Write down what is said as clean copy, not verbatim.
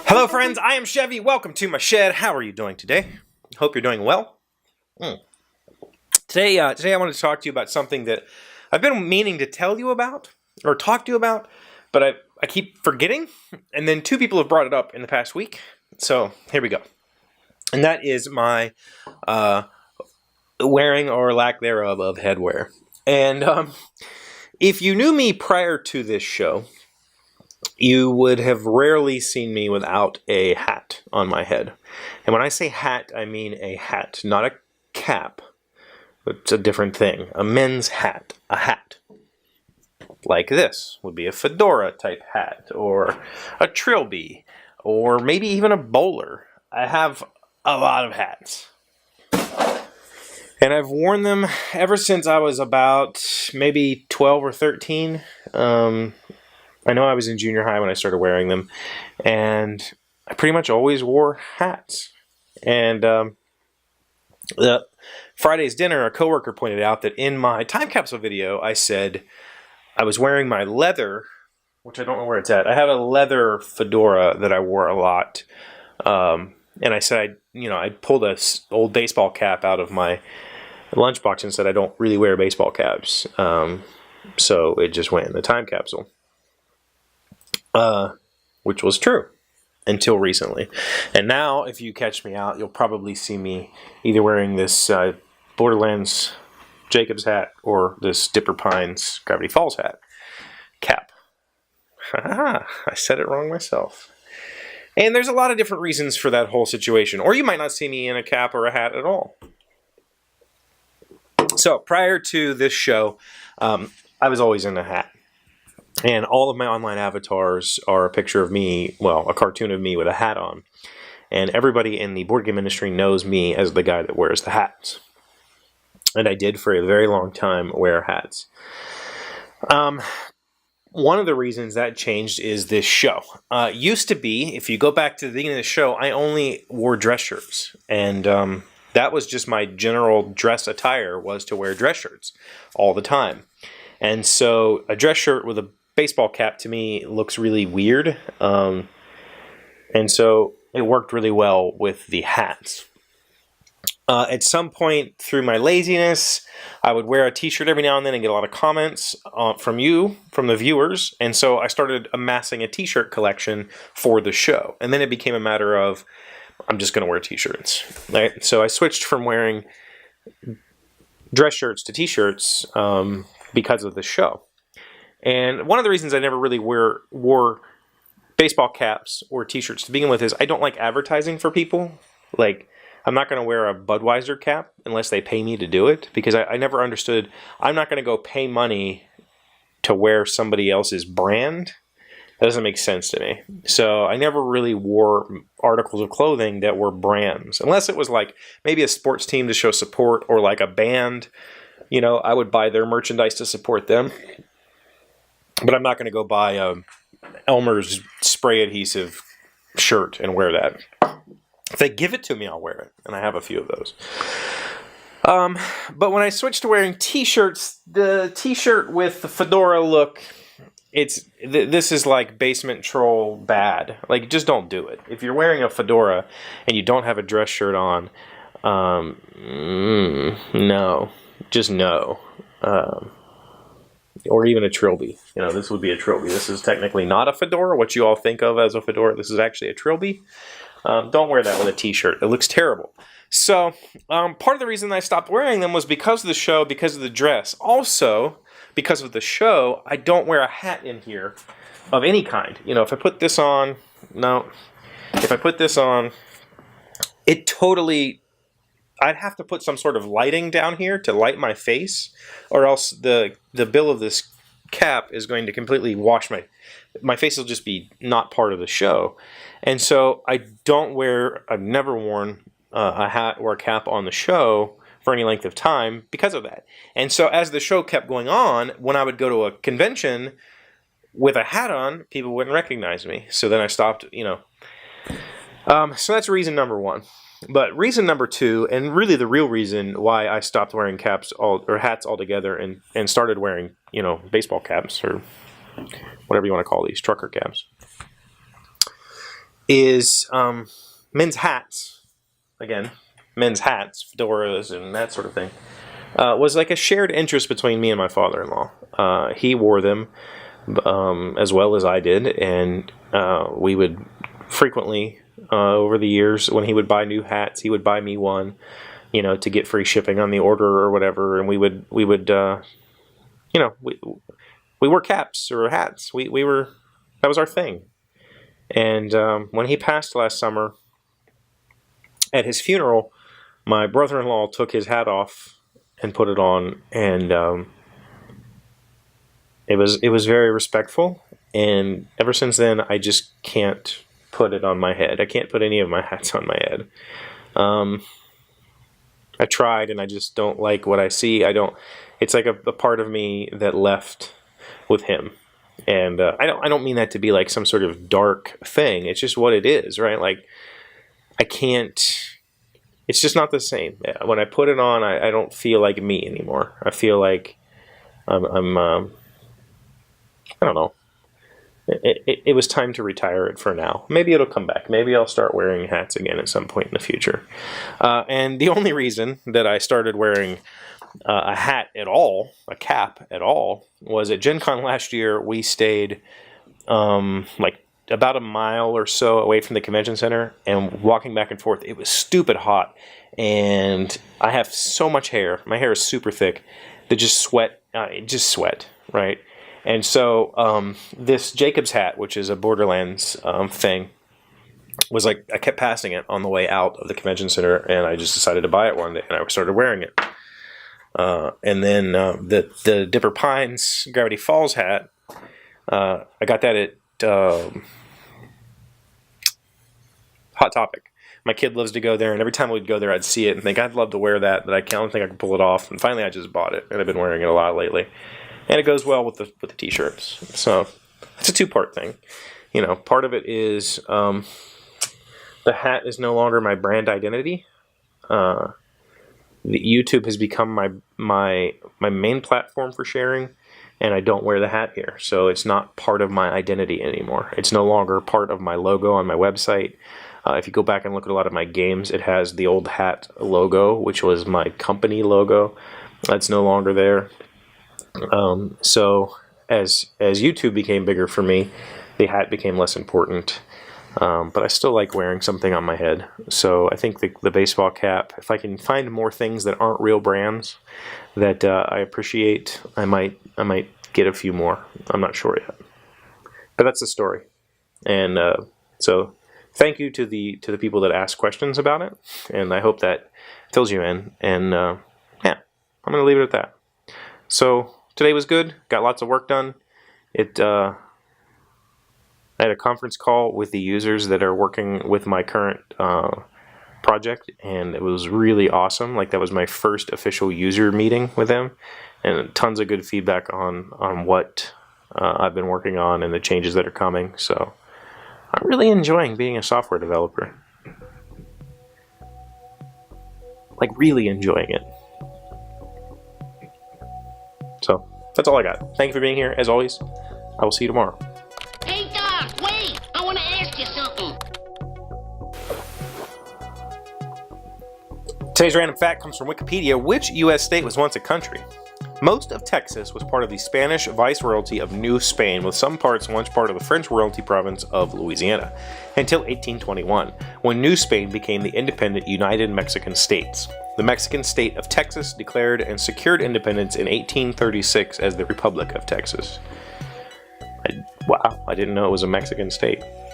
Hello friends, I am Chevy. Welcome to my shed. How are you doing today? Hope you're doing well. Today I wanted to talk to you about something that I've been meaning to tell you about, or talk to you about, but I keep forgetting, and then two people have brought it up in the past week, so here we go. And that is my wearing or lack thereof of headwear. And if you knew me prior to this show, you would have rarely seen me without a hat on my head. And when I say hat, I mean a hat, not a cap. It's a different thing. A men's hat. A hat. Like this would be a fedora type hat, or a trilby, or maybe even a bowler. I have a lot of hats. And I've worn them ever since I was about maybe 12 or 13. I know I was in junior high when I started wearing them, and I pretty much always wore hats. And Friday's dinner, a coworker pointed out that in my time capsule video, I said I was wearing my leather, which I don't know where it's at. I have a leather fedora that I wore a lot, and I said I pulled a old baseball cap out of my lunchbox and said I don't really wear baseball caps, so it just went in the time capsule. Which was true until recently. And now, if you catch me out, you'll probably see me either wearing this Borderlands Jacobs hat or this Dipper Pines Gravity Falls hat. Cap. I said it wrong myself. And there's a lot of different reasons for that whole situation. Or you might not see me in a cap or a hat at all. So, prior to this show, I was always in a hat. And all of my online avatars are a picture of me, well, a cartoon of me with a hat on. And everybody in the board game industry knows me as the guy that wears the hats. And I did for a very long time wear hats. One of the reasons that changed is this show. Used to be, if you go back to the beginning of the show, I only wore dress shirts. And that was just my general dress attire, was to wear dress shirts all the time. And so a dress shirt with a baseball cap to me looks really weird, and so it worked really well with the hats. At some point through my laziness, I would wear a t-shirt every now and then and get a lot of comments from the viewers, and so I started amassing a t-shirt collection for the show, and then it became a matter of I'm just going to wear t-shirts. Right? So I switched from wearing dress shirts to t-shirts because of the show. And one of the reasons I never really wore baseball caps or t-shirts to begin with is I don't like advertising for people. Like, I'm not going to wear a Budweiser cap unless they pay me to do it, because I never understood, I'm not going to go pay money to wear somebody else's brand. That doesn't make sense to me. So I never really wore articles of clothing that were brands, unless it was like maybe a sports team to show support, or like a band. I would buy their merchandise to support them. But I'm not going to go buy a Elmer's spray adhesive shirt and wear that. If they give it to me, I'll wear it. And I have a few of those. But when I switched to wearing t-shirts, the t-shirt with the fedora look, this is like basement troll bad. Like, just don't do it. If you're wearing a fedora and you don't have a dress shirt on, no. Just no. Or even a trilby. This would be a trilby. This is technically not a fedora, what you all think of as a fedora. This is actually a trilby. Don't wear that with a t-shirt. It looks terrible. So, part of the reason I stopped wearing them was because of the show, because of the dress. Also, because of the show, I don't wear a hat in here of any kind. If I put this on, If I put this on, it totally... I'd have to put some sort of lighting down here to light my face, or else the bill of this cap is going to completely wash my face will just be not part of the show. And so I've never worn a hat or a cap on the show for any length of time because of that. And so as the show kept going on, when I would go to a convention with a hat on, people wouldn't recognize me. So then I stopped, So that's reason number one. But reason number 2, and really the real reason why I stopped wearing caps or hats altogether and started wearing, baseball caps or whatever you want to call these, trucker caps, is men's hats. Again, men's hats, fedoras, and that sort of thing. Was like a shared interest between me and my father-in-law. He wore them as well as I did, and we would frequently, over the years, when he would buy new hats, he would buy me one, to get free shipping on the order or whatever, and we would we wore caps or hats. That was our thing. And when he passed last summer, at his funeral, my brother-in-law took his hat off and put it on, and it was very respectful. And ever since then, I just can't put it on my head. I can't put any of my hats on my head. I tried, and I just don't like what I see. It's like a part of me that left with him. And I don't mean that to be like some sort of dark thing. It's just what it is, right? Like, I can't. It's just not the same. When I put it on, I don't feel like me anymore. I feel like I'm I don't know. It was time to retire it for now. Maybe it'll come back. Maybe I'll start wearing hats again at some point in the future. And the only reason that I started wearing a hat at all, a cap at all, was at Gen Con last year. We stayed like about a mile or so away from the convention center, and walking back and forth, it was stupid hot. And I have so much hair. My hair is super thick that just sweat, right? And so this Jacob's hat, which is a Borderlands thing, was like, I kept passing it on the way out of the convention center, and I just decided to buy it one day, and I started wearing it. And then the Dipper Pines Gravity Falls hat, I got that at Hot Topic. My kid loves to go there, and every time we'd go there, I'd see it and think, I'd love to wear that, but I don't think I can pull it off. And finally, I just bought it, and I've been wearing it a lot lately. And it goes well with the t-shirts. So it's a two-part thing. Part of it is the hat is no longer my brand identity. The YouTube has become my main platform for sharing, and I don't wear the hat here. So it's not part of my identity anymore. It's no longer part of my logo on my website. If you go back and look at a lot of my games, it has the old hat logo, which was my company logo. That's no longer there. So as YouTube became bigger for me, the hat became less important. But I still like wearing something on my head. So I think the baseball cap, if I can find more things that aren't real brands that I appreciate, I might get a few more. I'm not sure yet. But that's the story. And so thank you to the people that asked questions about it. And I hope that fills you in. And yeah, I'm going to leave it at that. So today was good. Got lots of work done. I had a conference call with the users that are working with my current project, and it was really awesome. Like, that was my first official user meeting with them, and tons of good feedback on what I've been working on and the changes that are coming. So I'm really enjoying being a software developer. Like, really enjoying it. So that's all I got. Thank you for being here. As always, I will see you tomorrow. Hey, Doc, wait! I want to ask you something. Today's random fact comes from Wikipedia. Which U.S. state was once a country? Most of Texas was part of the Spanish viceroyalty of New Spain, with some parts once part of the French royalty province of Louisiana, until 1821, when New Spain became the independent United Mexican States. The Mexican state of Texas declared and secured independence in 1836 as the Republic of Texas. Wow, I didn't know it was a Mexican state.